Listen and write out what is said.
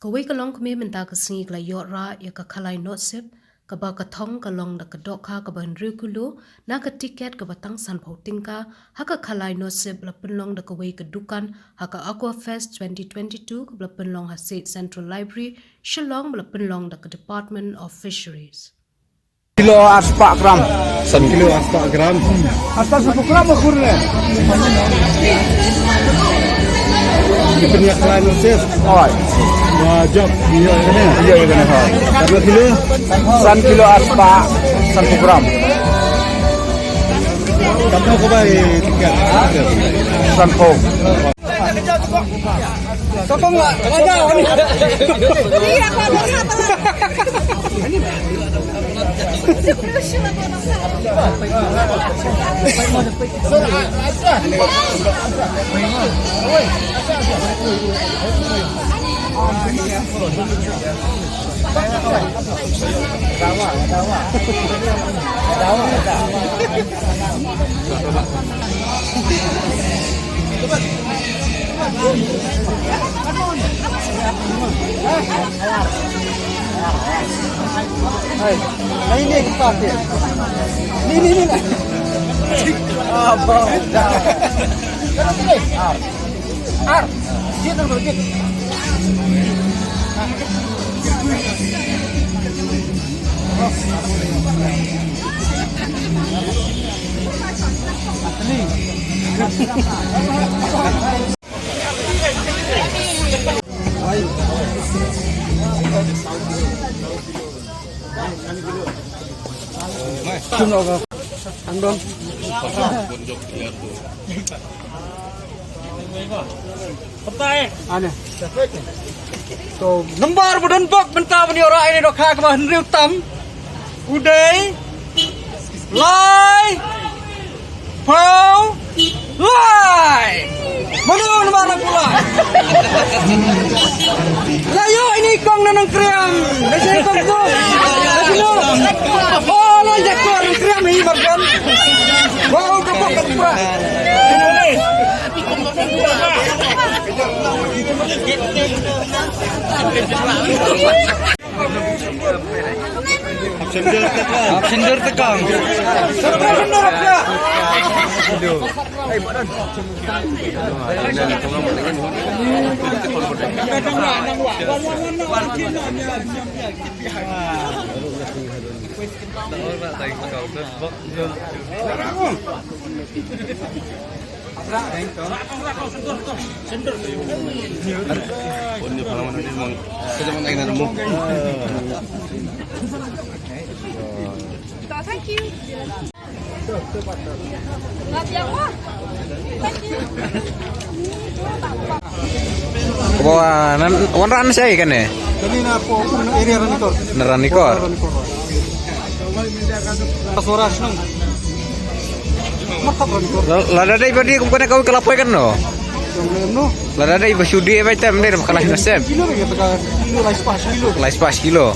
Kawai kalong kami minta kesini kala yora ya ka kalai notsip ka ba ka thong kalong da ka dokha ka ban rukulu na ka tiket ka batang san tingka haka kalai notsip la penlong da kawai ka dukan haka Aqua Fest 2022 ka penlong ha State Central Library Shillong la penlong da ka Department of Fisheries. Kilo aspak gram. 1 kilo aspak gram. Aspak 1 gram ukurnya. Dipenya klien usia. Oh. Wajib dia kena. Iya kena ha. Berapa kilo? 1 kilo aspak 1 gram. Kamu kau bayar tiket. Sampo. Tolong lah, aja ini. Iya, Pak. Ini kita pakai. Ini. Abang. Ar. Dia terus gitu. Andong. Petai. Ane. So, lembar budan bok benta bani ora ini dok ha ka Henry Utam. Uday. Lai. Pau. Lai. Mana mana pula? Layo ini kong nanang kriam. Biasa kong tu. Sino? Oh, lonjak kong kriam ini bagian. Wow, kapok kapok. Absender tekang. Thank you. Kebawanan warna saya kan ya? Kami nak apa area Ranikor. Neranikor. Pasoras nang. Makap Ranikor. Lada dai badi kumpulan kau kelapai kan no? No. Lada dai basudi apa item dia kalah nasib. Kilo lagi kilo lais pas kilo. Lais pas kilo.